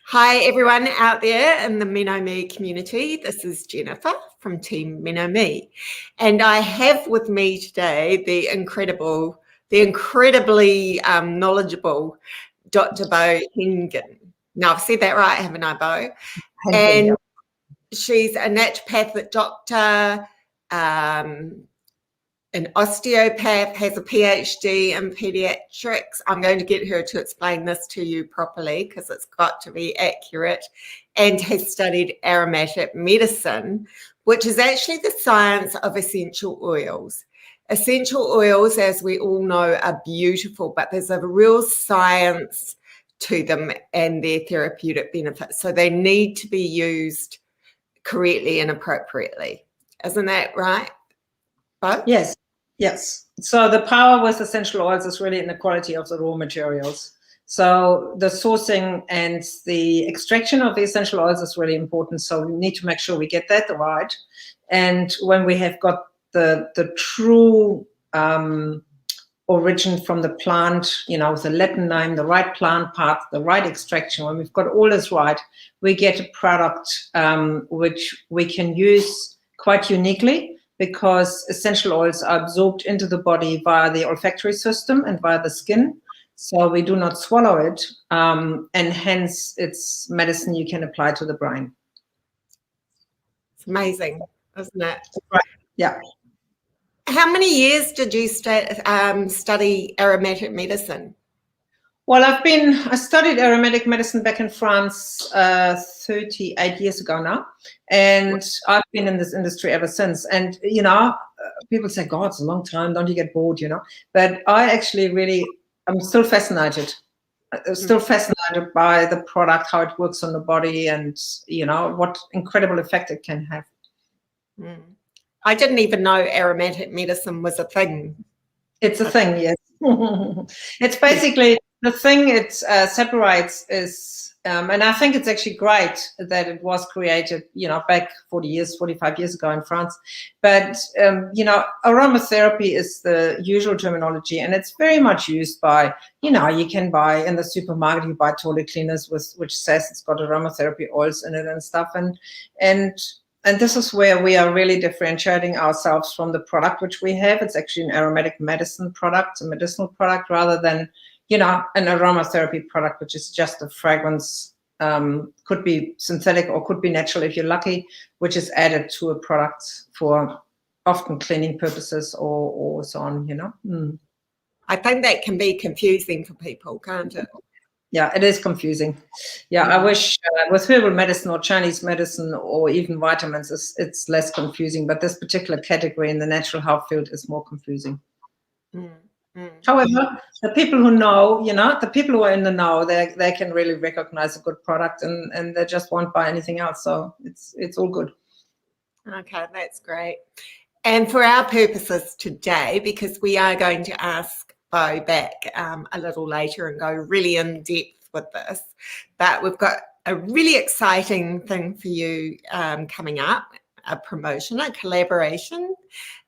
Hi, everyone out there in the MenoMe community. This is Jennifer from Team MenoMe. And I have with me today the incredibly knowledgeable Dr. Bo Hendgen. Now, I've said that right, haven't I, Bo? And she's a naturopathic doctor, an osteopath, has a PhD in pediatrics. I'm going to get her to explain this to you properly because it's got to be accurate, and has studied aromatic medicine, which is actually the science of essential oils. Essential oils, as we all know, are beautiful, but there's a real science to them and their therapeutic benefits. So they need to be used correctly and appropriately. Isn't that right, Bo? Yes. So the power with essential oils is really in the quality of the raw materials. So the sourcing and the extraction of the essential oils is really important. So we need to make sure we get that right. And when we have got the true origin from the plant, the Latin name, the right plant part, the right extraction, when we've got all this right, we get a product which we can use quite uniquely, because essential oils are absorbed into the body via the olfactory system and via the skin. So we do not swallow it, and hence it's medicine you can apply to the brain. It's amazing, isn't it? Right. Yeah. How many years did you study aromatic medicine? Well, I studied aromatic medicine back in France 38 years ago now, and I've been in this industry ever since. And, people say, God, it's a long time, don't you get bored, But I actually I'm still fascinated. By the product, how it works on the body, and, what incredible effect it can have. I didn't even know aromatic medicine was a thing. It's a thing, yes. It's basically... The thing it separates is, and I think it's actually great that it was created, back 45 years ago in France. But, aromatherapy is the usual terminology, and it's very much used by, you can buy in the supermarket, you buy toilet cleaners which says it's got aromatherapy oils in it and stuff. And this is where we are really differentiating ourselves from the product which we have. It's actually an aromatic medicine product, a medicinal product, rather than an aromatherapy product, which is just a fragrance, could be synthetic or could be natural if you're lucky, which is added to a product for often cleaning purposes or so on, I think that can be confusing for people, can't it? Yeah, it is confusing. Yeah, I wish with herbal medicine or Chinese medicine or even vitamins, it's less confusing, but this particular category in the natural health field is more confusing. However, the people who know, the people who are in the know, they can really recognize a good product, and they just won't buy anything else. So it's all good. Okay, that's great. And for our purposes today, because we are going to ask Bo back a little later and go really in depth with this, but we've got a really exciting thing for you coming up. A promotion, a collaboration.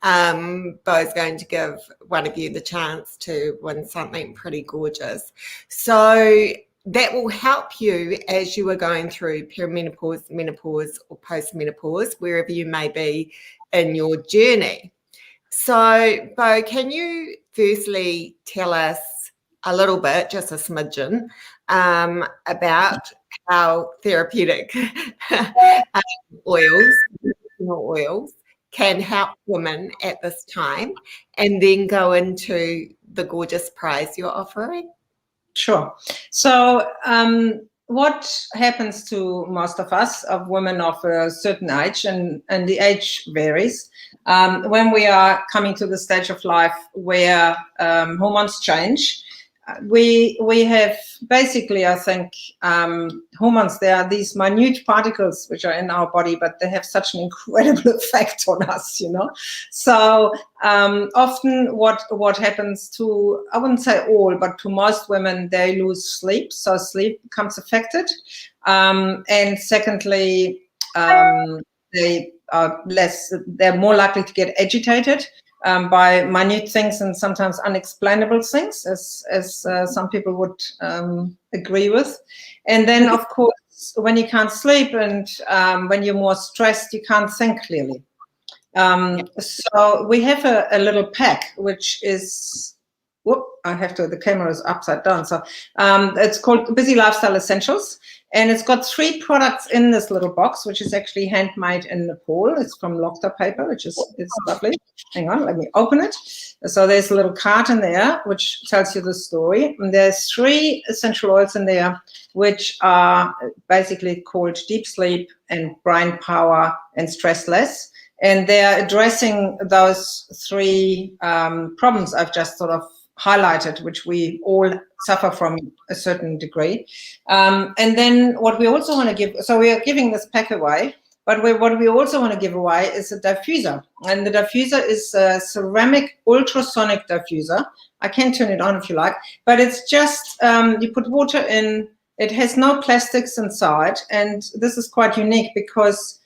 Bo's going to give one of you the chance to win something pretty gorgeous. So that will help you as you are going through perimenopause, menopause, or postmenopause, wherever you may be in your journey. So, Bo, can you firstly tell us a little bit, just a smidgen, about how therapeutic oils can help women at this time, and then go into the gorgeous prize you're offering? Sure. So what happens to most of us, of women of a certain age, and the age varies, when we are coming to the stage of life where hormones change, we have basically, I think, hormones. They are these minute particles which are in our body, but they have such an incredible effect on us, So often what happens to, I wouldn't say all, but to most women, they lose sleep. So sleep becomes affected. And secondly, they're more likely to get agitated. by minute things and sometimes unexplainable things, as some people would agree with. And then, of course, when you can't sleep and when you're more stressed, you can't think clearly. So we have a little pack, which is, the camera is upside down. So it's called Busy Lifestyle Essentials. And it's got 3 products in this little box, which is actually handmade in Nepal. It's from Locta paper, which is lovely. Hang on, let me open it. So there's a little card in there, which tells you the story. And there's 3 essential oils in there, which are basically called Deep Sleep and Brain Power and Stress Less. And they're addressing those 3 problems I've just sort of highlighted, which we all suffer from a certain degree. And then what we also want to give, so we are giving this pack away, but what we also want to give away is a diffuser. And the diffuser is a ceramic ultrasonic diffuser. I can turn it on if you like, but it's just, you put water in, it has no plastics inside. And this is quite unique because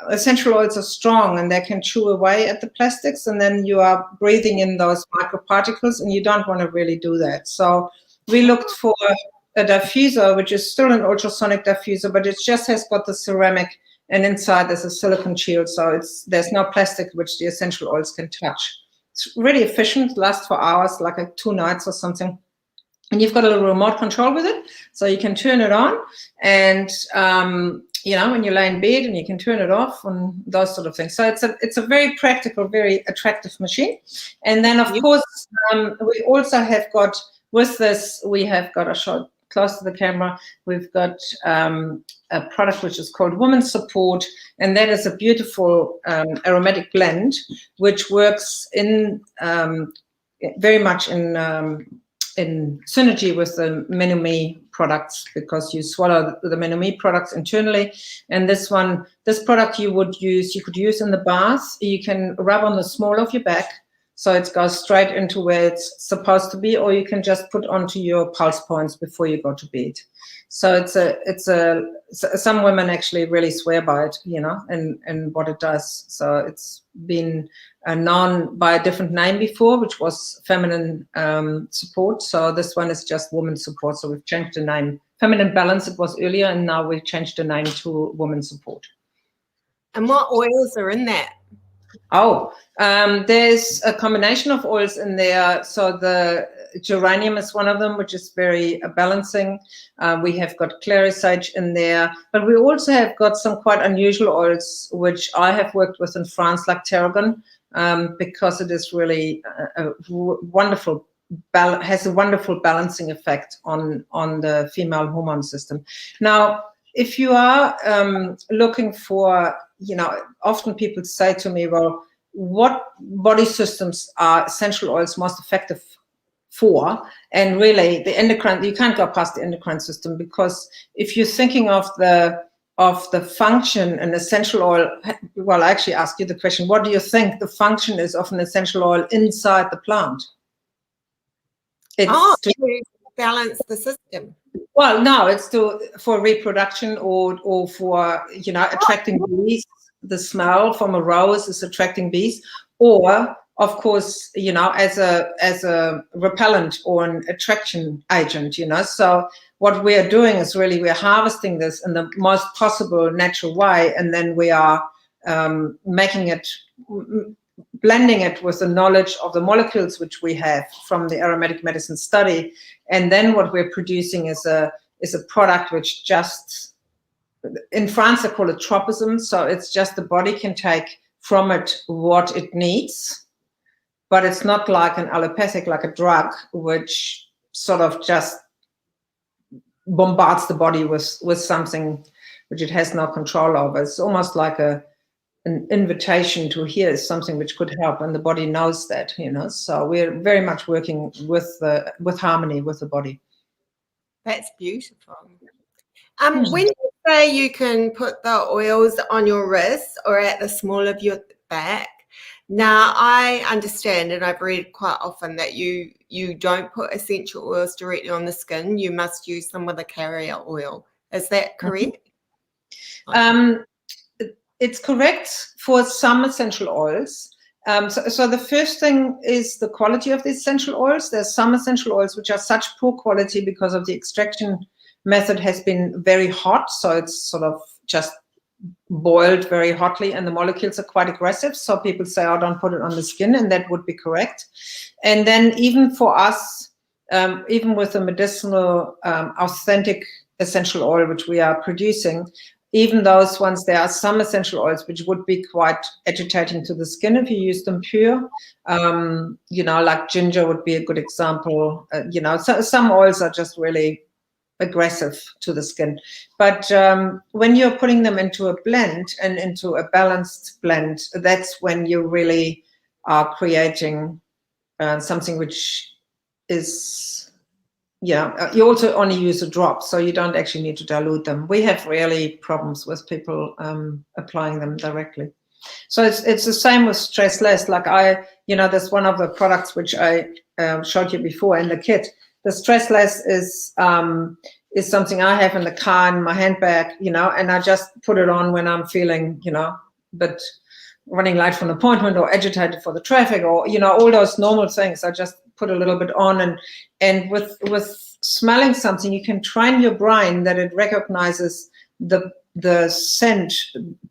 essential oils are strong and they can chew away at the plastics, and then you are breathing in those microparticles, and you don't want to really do that. So we looked for a diffuser, which is still an ultrasonic diffuser, but it just has got the ceramic, and inside there's a silicone shield, so there's no plastic which the essential oils can touch. It's really efficient, lasts for hours, like 2 nights or something. And you've got a little remote control with it, so you can turn it on, and when you lay in bed, and you can turn it off and those sort of things. So it's a very practical, very attractive machine. And then, of course, we also have got, with this, we have got, I'll show close to the camera, we've got a product which is called Woman Support, and that is a beautiful aromatic blend, which works in very much in synergy with the MenoMe products, because you swallow the MenoMe products internally. And this product you could use in the bath. You can rub on the small of your back, so it goes straight into where it's supposed to be, or you can just put onto your pulse points before you go to bed. So some women actually really swear by it, and what it does. So it's been known by a different name before, which was Feminine Support. So this one is just Woman Support. So we've changed the name. Feminine Balance it was earlier, and now we've changed the name to Woman Support. And what oils are in that? There's a combination of oils in there. So the geranium is one of them, which is very balancing. We have got clary sage in there, but we also have got some quite unusual oils, which I have worked with in France, like tarragon, because it is really has a wonderful balancing effect on the female hormone system. Now, if you are looking for, often people say to me, well, what body systems are essential oils most effective for? And really, the endocrine, you can't go past the endocrine system, because if you're thinking of the function an essential oil, well, I actually ask you the question, what do you think the function is of an essential oil inside the plant? It's to balance the system. Well, no, it's for reproduction or for, attracting bees. The smell from a rose is attracting bees, or of course, as a repellent or an attraction agent, So what we are doing is really we're harvesting this in the most possible natural way, and then we are blending it with the knowledge of the molecules which we have from the aromatic medicine study, and then what we're producing is a product which just, in France they call it tropism, so it's just the body can take from it what it needs, but it's not like an allopathic, like a drug, which sort of just bombards the body with something which it has no control over. It's almost like an invitation to hear something which could help, and the body knows that, So we're very much working with harmony with the body. That's beautiful. When you say you can put the oils on your wrist or at the small of your back, now I understand, and I've read quite often, that you don't put essential oils directly on the skin. You must use some of the carrier oil. Is that correct? It's correct for some essential oils. So the first thing is the quality of the essential oils. There's some essential oils which are such poor quality because of the extraction method has been very hot. So it's sort of just boiled very hotly and the molecules are quite aggressive. So people say, oh, don't put it on the skin, and that would be correct. And then even for us, even with the medicinal, authentic essential oil which we are producing, even those ones, there are some essential oils which would be quite agitating to the skin if you use them pure. Like ginger would be a good example. So some oils are just really aggressive to the skin. But when you're putting them into a blend and into a balanced blend, that's when you really are creating something which is, you also only use a drop, so you don't actually need to dilute them. We have really problems with people applying them directly. So it's the same with Stress Less. Like there's one of the products which I showed you before in the kit. The Stress Less is something I have in the car, in my handbag, and I just put it on when I'm feeling, but running late from an appointment or agitated for the traffic or, all those normal things. I just put a little bit on, and with smelling something, you can train your brain that it recognizes the scent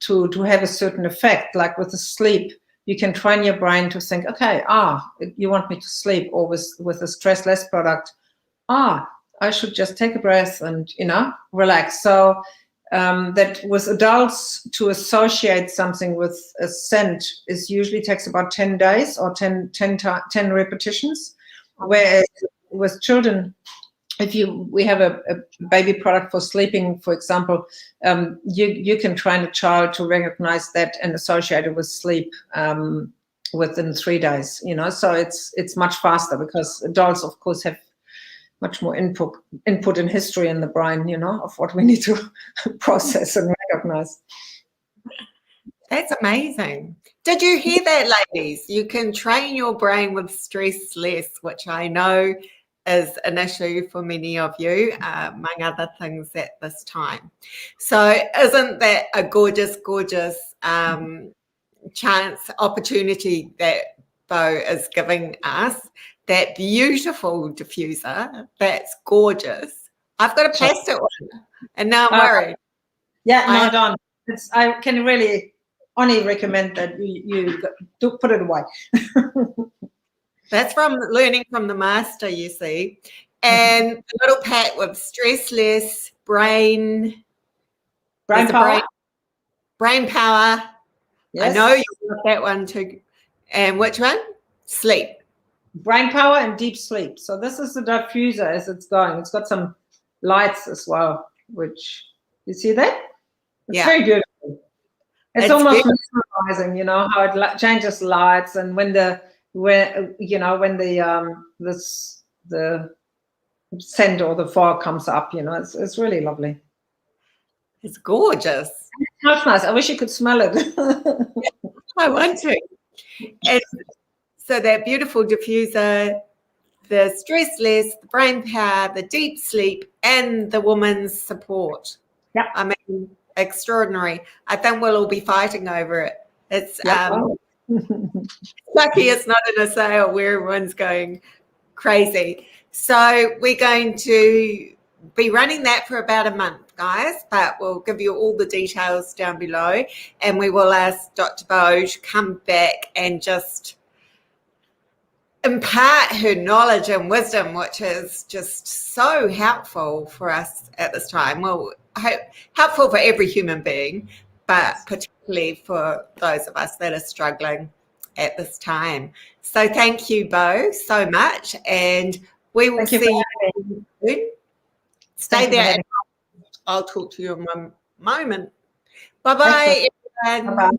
to have a certain effect. Like with the sleep, you can train your brain to think, okay, you want me to sleep, or with a Stress Less product, I should just take a breath and, relax. So that with adults, to associate something with a scent usually takes about 10 days or 10 repetitions. Whereas with children, we have a baby product for sleeping, for example, you can train a child to recognize that and associate it with sleep within 3 days, so it's much faster, because adults, of course, have much more input in history in the brain, of what we need to process and recognize. That's amazing. Did you hear that, ladies? You can train your brain with Stress Less, which I know is an issue for many of you, among other things at this time. So isn't that a gorgeous, gorgeous opportunity that Bo is giving us? That beautiful diffuser, that's gorgeous. I've got a plastic one, and now I'm worried. Don't. I can really only recommend that you do put it away. That's from learning from the master, you see. And a little pack with Stress Less, brain power. Brain power. Yes. I know you got that one too. And which one? Sleep. Brain power and deep sleep. So this is the diffuser as it's going. It's got some lights as well, which, you see that? It's very beautiful. It's almost mesmerizing, how it changes lights, and when the scent or the fog comes up, it's really lovely. It's gorgeous. It smells nice. I wish you could smell it. I want to. And so that beautiful diffuser, the Stress Less, the brain power, the deep sleep, and the woman's support. Yeah. I mean, extraordinary. I think we'll all be fighting over it. It's lucky it's not in a sale where everyone's going crazy. So we're going to be running that for about a month, guys, but we'll give you all the details down below, and we will ask Dr. Bo to come back and just impart her knowledge and wisdom, which is just so helpful for us at this time. Well, helpful for every human being, but particularly for those of us that are struggling at this time. So thank you, Bo, so much, and we will see you soon. Stay there, and I'll talk to you in one moment. Bye-bye, everyone. Bye-bye.